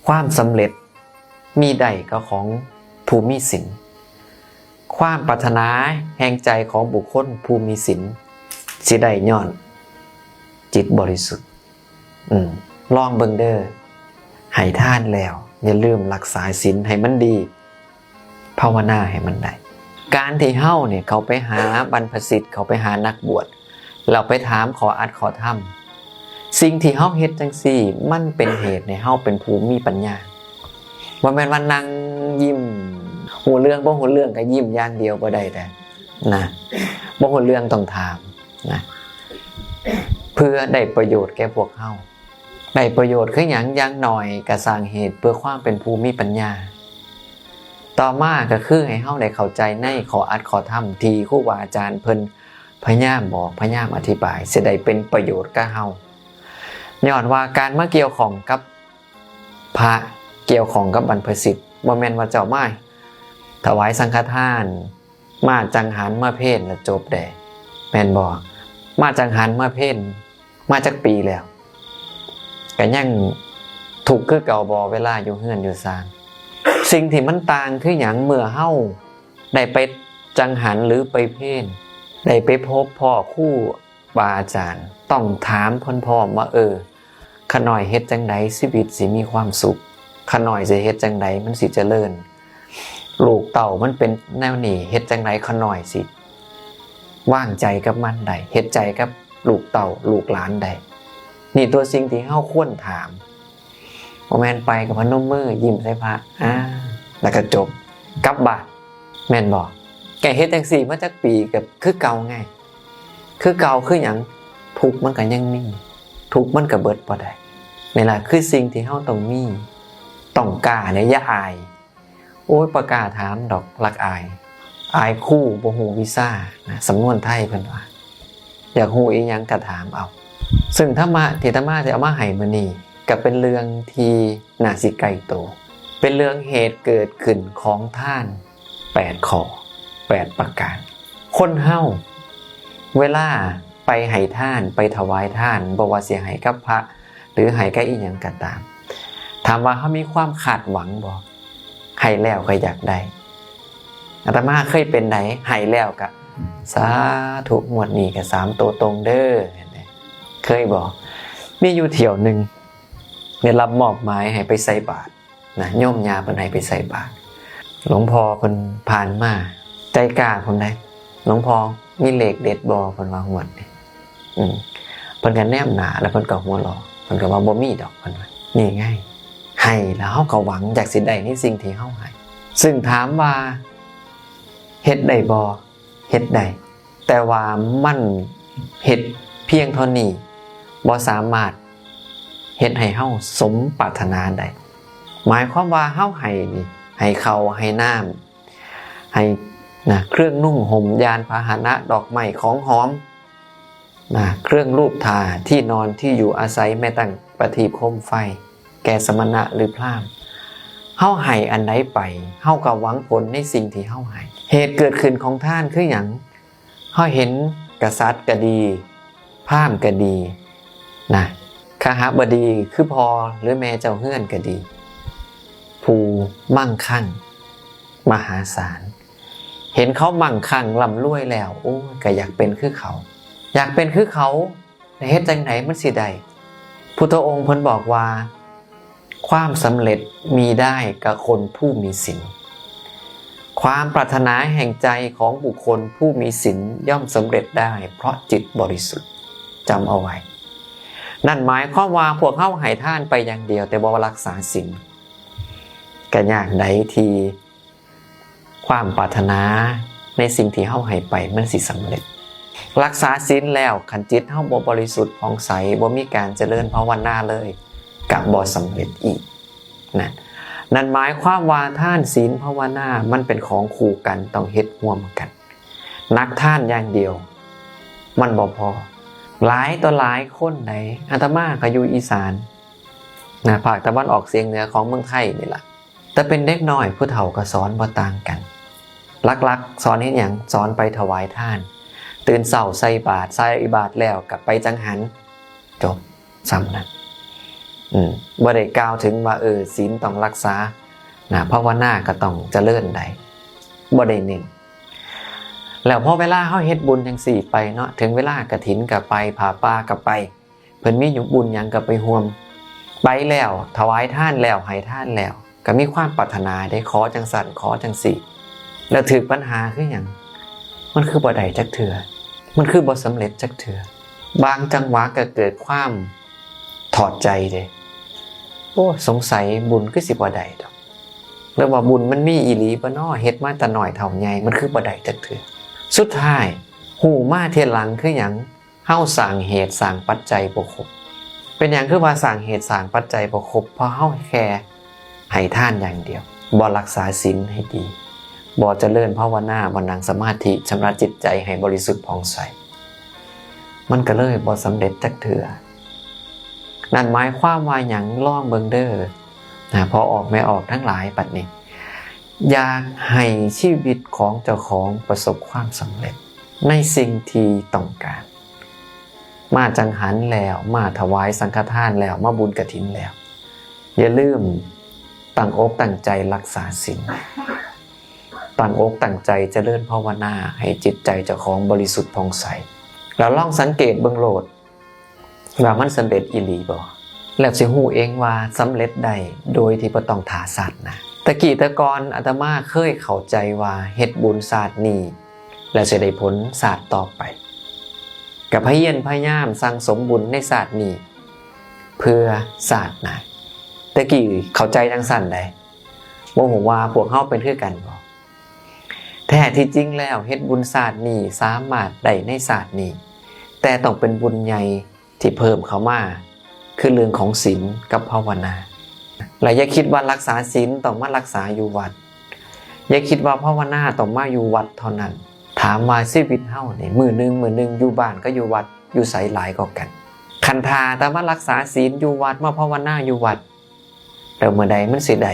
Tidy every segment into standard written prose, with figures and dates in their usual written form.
ความสำเร็จมีได้ก็ของผู้มีศีลความปรารถนาแห่งใจของบุคคลผู้มีศีลสิได้ย้อนจิตบริสุทธิ์ลองเบิ่งเด้อให้ทานแล้วอย่าลืมรักษาศีลให้มันดีภาวนาให้มันได้การที่เฮ้าเนี่ยเขาไปหาบรรพสิทธิ์เขาไปหานักบวชเราไปถามขออัดขอทำสิ่งที่เฮ้าเฮ็ดจังซี่มันเป็นเหตุในเฮ้าเป็นผู้มีปัญญาว่าแม่นว่านั่งยิ้มหูเรื่องบ่หูเรื่องก็ยิ้มอย่างเดียวบ่ได้แต่นะบ่หูเรื่องต้องถามนะเพื่อได้ประโยชน์แก่พวกเฮ้าได้ประโยชน์คือหยังอย่างหน่อยก็สร้างเหตุเพื่อความเป็นผู้มีปัญญาต่อมาก็คือให้เฮ้าได้เข้าใจในขออัดขอทำที่ครูบาอาจารย์เพิ่นพยายามบอกพยายามอธิบายสิได้เป็นประโยชน์กับเฮ้าย้อนว่าการมาเกี่ยวข้องกับพระเกี่ยวข้องกับบรรพสิทธิ์บ่แม่นว่าเจ้ามาถวายสังฆทานมาจังหันมาเพลแล้วจบได้แม่นบ่มาจังหันมาเพลมาจักปีแล้วก็ยังถูกคือเก่าบ่เวลาอยู่เฮือนอยู่ศาลสิ่งที่มันต่างคือหยังเมื่อเฮาได้ไปจังหันหรือไปเพลได้ไปพบพ่อครูบาอาจารย์ต้องถามเพิ่นพร้อมว่าขะหน่อยเฮ็ดจังได๋ชีวิตสิมีความสุขขะหน่อยสิเฮ็ดจังได๋มันสิเจริญลูกเต่ามันเป็นแนวนี้เฮ็ดจังได๋ขะหน่อยสิว่างใจกับมันได้เฮ็ดใจกับลูกเต่าลูกหลานได้นี่ตัวสิ่งที่เฮาควรถามบ่แม่นไปกับพนมมือยิ้มใส่พระแล้วก็จบกลับบ้านแม่นบ่แกเฮ็ดจังซี่มาจักปีก็คือเก่าไงคือเก่าคือหยังทุกข์มันก็ยังมีทุกข์มันก็เบิดบ่ได้นี่ล่ะคือสิ่งที่เฮาต้องมีต้องกล้าเนี่ยอย่าอายโอ้ยบ่กล้าถามดอกรักอายคู่บ่ฮู้วีซ่านะสำนวนไทยเพิ่นว่าอยากฮู้อีหยังก็ถามเอาซึ่งธรรมะที่อาตมาจะเอามาให้มื้อนี้ก็เป็นเรื่องที่น่าสิไกลโตเป็นเรื่องเหตุเกิดขึ้นของท่าน8ข้อ8ประการคนเฮาเวลาไปให้ทานไปถวายทานบ่ว่าสิให้กับพระหรือให้กับอีหยังก็ตามถามว่าเฮามีความคาดหวังบ่ให้แล้วก็อยากได้อาตมาเคยเป็นไหนให้แล้วก็สาธุงวดนี้ก็3ตัวตรงเด้อเคยบอกมีอยู่เที่ยวนึงได้รับมอบหมายให้ไปใส่บาตรนะโยมญาเพิ่นให้ไปใส่บาตรหลวงพ่อเพิ่นผ่านมาใจกล้าเพิ่นได้หลวงพ่อมีเลขเด็ดบ่เพิ่นว่าหวดนี่เพิ่นก็แนมหน้าแล้วเพิ่นก็หัวเราะเพิ่นก็ว่าบ่มีดอกเพิ่นว่านี่ไงให้แล้วเฮาก็หวังอยากสิได้ในสิ่งที่เฮาให้ซึ่งถามว่าเฮ็ดได้บ่เฮ็ดได้แต่ว่ามันเฮ็ดเพียงเท่านี้บ่สามารถเฮ็ดให้เฮาสมปรารถนาได้หมายความว่าเฮาให้นี่ให้ข้าวให้น้ำให้เครื่องนุ่งห่มยานพาหนะดอกไม้ของหอมเครื่องรูปทาที่นอนที่อยู่อาศัยแม้ตั้งประทีปโคมไฟแก่สมณะหรือพราหมณ์เฮาให้อันใดไปเฮาก็หวังผลในสิ่งที่เฮาให้เหตุเกิดขึ้นของท่านคือหยังเฮาเห็นกษัตริย์ก็ดีพราหมณ์ก็ดีคหบดีคือพ่อหรือแม่เจ้าเฮือนก็ดีผู้มั่งคั่งมหาศาลเห็นเขามั่งคั่งร่ำรวยแล้วโอ้ก็อยากเป็นคือเขาอยากเป็นคือเขาเฮ็ดจังไหนมันสิได้พุทธองค์เพิ่นบอกว่าความสำเร็จมีได้กับคนผู้มีศีลความปรารถนาแห่งใจของบุคคลผู้มีศีลย่อมสำเร็จได้เพราะจิตบริสุทธิ์จำเอาไว้นั่นหมายความว่าพวกเฮาให้ทานไปอย่างเดียวแต่บ่รักษาศีลก็ยากใดที่ความปรารถนาในสิ่งที่เฮาให้ไปมันสิสำเร็จรักษาศีลแล้วขันจิตเฮาบ่บริสุทธิ์ผ่องใสบ่มีการเจริญภาวนาเลยก็บ่สำเร็จอีกนั่นหมายความว่าทานศีลภาวนามันเป็นของคู่กันต้องเฮ็ดร่วมกันนักทานอย่างเดียวมันบ่พอหลายต่อหลายคนไหนอาตมาก็อยู่อีสานภาคตะวันออกเฉียงเหนือของเมืองไทยนี่ล่ะแต่เป็นเด็กน้อยผู้เฒ่าก็สอนบ่ต่างกันลักๆสอนเฮ็ดหยังสอนไปถวายทานตื่นเช้าใส่บาตรแล้วก็ไปจังหันจบซ้ำนั้น บ่ได้กล่าวถึงว่าศีลต้องรักษานะภาวนาก็ต้องเจริญได้บ่ได้เน้นแล้วพอเวลาเฮาเฮ็ดบุญจังซี่ไปเนาะถึงเวลากฐินก็ไปผ้าป่าก็ไปเพิ่นมีบุญหยังก็ไปร่วมไปแล้วถวายทานแล้วให้ทานแล้วก็มีความปรารถนาได้ขอจังสั่นขอจังซี่แล้วถึกปัญหาคือหยังมันคือบ่ได้จักเทื่อมันคือบ่สำเร็จจักเทื่อบางจังหวะก็เกิดความถอดใจเด้โอ้สงสัยบุญคือสิบ่ได้ดอกแล้วว่าบุญมันมีอีหลีบ่น้อเฮ็ดมาแต่น้อยเท่าใหญ่มันคือบ่ได้จักเทื่อสุดท้ายหูมาเทียหลังคือหยังเฮาสร้างเหตุสร้างปัจจัยบ่ครบเป็นหยังคือว่าสร้างเหตุสร้างปัจจัยบ่ครบเพราะเฮาแค่ให้ทานอย่างเดียวบ่รักษาศีลให้ดีบ่เจริญภาวนาบ่นั่งสมาธิชำระจิตใจให้บริสุทธิ์ผ่องใสมันก็เลยบ่สำเร็จจักเทื่อนั่นหมายความว่าหยังลองเบิ่งเด้อพอออกไม่ออกทั้งหลายปัดนี้อยากให้ชีวิตของเจ้าของประสบความสำเร็จในสิ่งที่ต้องการมาจังหันแล้วมาถวายสังฆทานแล้วมาบุญกฐินแล้วอย่าลืมตั้งอกตั้งใจรักษาศีลตั้งอกตั้งใจเจริญภาวนาให้จิตใจเจ้าของบริสุทธิ์ผ่องใสแล้วลองสังเกตเบิ่งโลดว่ามันสำเร็จอีหลีบ่แล้วสิฮู้เองว่าสำเร็จได้โดยที่บ่ต้องถาศาสตร์นะตะกี้ตะกอนอาตมาเคยเข้าใจว่าเฮ็ดบุญศาสตร์นี้แล้วสิได้ผลศาสตร์ต่อไปก็พยายามสั่งสมบุญในศาสตร์นี้เพื่อศาสตร์หน้าตะกี้เข้าใจจังซั่นได้บ่ฮู้ว่าพวกเฮาเป็นคือกันบ่แท้ที่จริงแล้วเฮ็ดบุญศาสตร์นี้สามารถได้ในศาสตร์นี้แต่ต้องเป็นบุญใหญ่ที่เพิ่มเข้ามาคือเรื่องของศีลกับภาวนาและอย่าคิดว่ารักษาศีลต้องมารักษาอยู่วัดอย่าคิดว่าภาวนาต้องมาอยู่วัดเท่านั้นถามว่าชีวิตเฮานี่มื้อนึงอยู่บ้านก็อยู่วัดอยู่ไสหลายกว่ากันคันธาแต่มารักษาศีลอยู่วัดมาภาวนาอยู่วัดแล้วเมื่อใดมันสิได้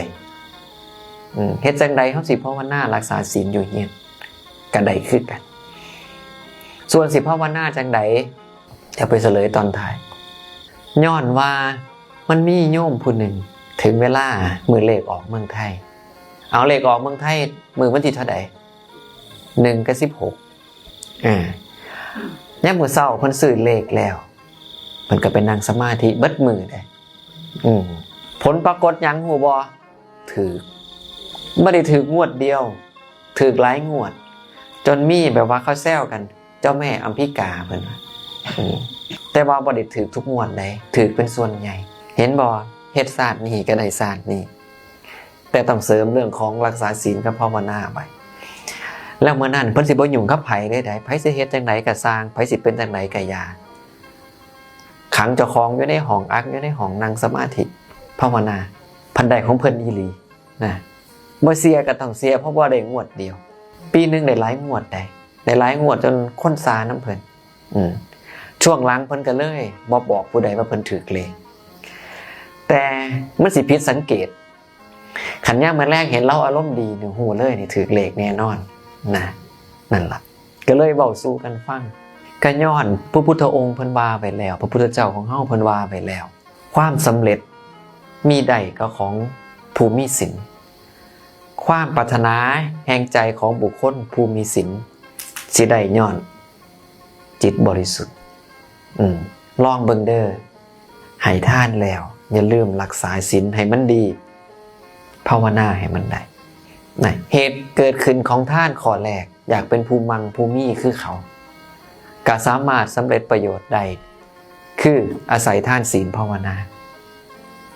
เฮ็ดจังใดเฮาสิภาวนารักษาศีลอยู่เฮียนก็ได้คือกันส่วนสิภาวนาจังใดจะไปเฉลยตอนท้ายย้อนว่ามันมีโยมผู้หนึ่งถึงเวลามือเลขออกเมืองไทยเอาเลขออกเมืองไทยมือวันที่เท่าใด1 กับ 16ยามมื้อเช้าเพิ่นซื้อเลขแล้วเพิ่นก็ไปนั่งสมาธิเบิดมื้อได้ผลปรากฏหยังฮู้บ่ถูกบ่ได้ถูกงวดเดียวถูกหลายงวดจนมีแบบว่าเขาแซวกันเจ้าแม่อัมพิกาเพิ่นแต่ว่าบ่ได้ถูกทุกงวดใดถูกเป็นส่วนใหญ่เห็นบ่เฮ็ดศาสตร์นี้ก็ได้ศาสตร์นี้แต่ต้องเสริมเรื่องของรักษาศีลกับภาวนาไปแล้วเมื่อนั้นเพิ่นสิบ่ยุ่งกับไผได้ไผสิเฮ็ดจังไดก็สร้างไผสิเป็นจังไดก็อย่าขังเจ้าของอยู่ในห้องอักอยู่ในห้องนั่งสมาธิภาวนาพันใดของเพิ่นอีหลีนะบ่เสียก็ต้องเสียเพราะบ่ได้งวดเดียวปีนึงได้หลายงวดได้หลายงวดจนคนซาน้ำเพิ่นช่วงหลังเพิ่นก็เลยบ่บอกผู้ใดว่าเพิ่นถูกเลขแต่มันสิผิดสังเกตขันยามมื้อแรกเห็นเราอารมณ์ดีนี่ฮู้เลยนี่ถูกเลขแน่นอนนะนั่นล่ะก็เลยเว้าสู่กันฟังก็ย้อนพระพุทธองค์เพิ่นว่าไว้แล้วพระพุทธเจ้าของเฮาเพิ่นว่าไว้แล้วความสำเร็จมีได้ก็ของผู้มีศีลความปรารถนาแห่งใจของบุคคลผู้มีศีลสิได้ย้อนจิตบริสุทธิ์ลองเบิ่งเด้อให้ทานแล้วอย่าลืมรักษาศีลให้มันดีภาวนาให้มันได้เหตุเกิดขึ้นของท่านข้อแรกอยากเป็นผู้มั่งผู้มีคือเขาก็สามารถสำเร็จประโยชน์ได้คืออาศัยท่านศีลภาวนา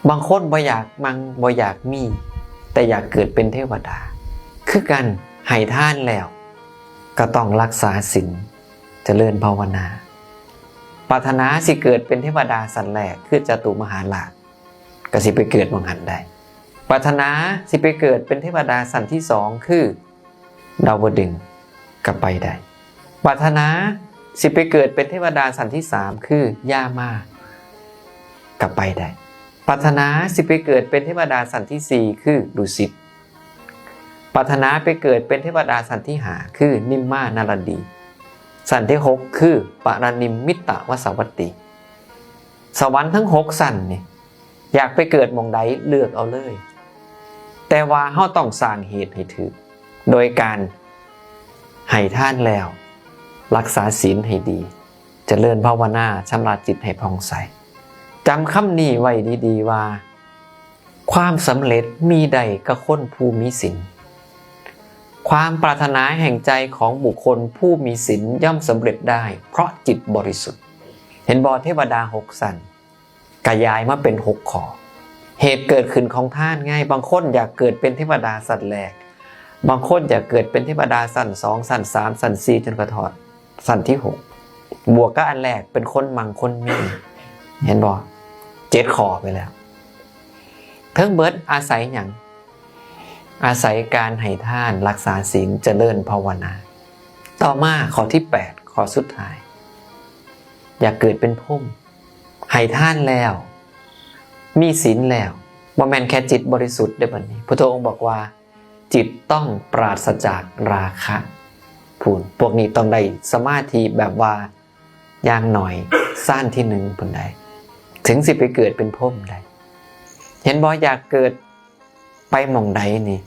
บางคนบ่อยากมั่งบ่อยากมีแต่อยากเกิดเป็นเทวดาคือกันให้ทานแล้วก็ต้องรักษาศีลเจริญภาวนาปรารถนาสิเกิดเป็นเทวดาสันแรกคือจตุมหาราชก็สิไปเกิดบางหันได้ปรารถนาสิไปเกิดเป็นเทวดาสันที่สองคือดาวดึงส์ก็ไปได้ปรารถนาสิไปเกิดเป็นเทวดาสันที่สามคือย่ามาก็ไปได้ปรารถนาสิไปเกิดเป็นเทวดาสันที่สี่คือดุสิตปรารถนาไปเกิดเป็นเทวดาสันที่ห้าคือนิมมานารดีสันที่หกคือปารานิมมิตวสวัตติสวรรค์ทั้ง6สันนี่ อยากไปเกิดหม้องใดเลือกเอาเลยแต่ว่าเฮาต้องสร้างเหตุให้ถึกโดยการให้ทานแล้วรักษาศีลให้ดีเจริญภาวนาชำระจิตให้ผ่องใสจำคำนี้ไว้ดีๆว่าความสำเร็จมีใดกับคนผู้มีศีลความปรารถนาแห่งใจของบุคคลผู้มีศีลย่อมสำเร็จได้เพราะจิตบริสุทธิ์เห็นบ่เทวดา6ชั้นกายายมาเป็น6ข้อเหตุเกิดขึ้นของท่านง่ายบางคนอยากเกิดเป็นเทวดาชั้นแรกบางคนอยากเกิดเป็นเทวดาชั้น2ชั้น3ชั้น4จนกระทั่งชั้นที่6บวกกับอันแรกเป็นคนมั่งคนมีเห็นบ่7ข้อไปแล้วเทิงเบิดอาศัยหยังอาศัยการให้ทานรักษาศีลเจริญภาวนาต่อมาข้อที่8ข้อสุดท้ายอยากเกิดเป็นพรหมให้ทานแล้วมีศีลแล้วบ่แม่นแค่จิตบริสุทธิ์ได้บัดนี้พระองค์บอกว่าจิตต้องปราศจากราคะพวกนี้ต้องได้สมาธิแบบว่าอย่างหน่อยสั้นที่1พุ่นใดถึงสิไปเกิดเป็นพรหมได้เห็นบ่อยากเกิดไปหม่องใดนี่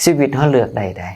ชีวิตเฮาเลือกได้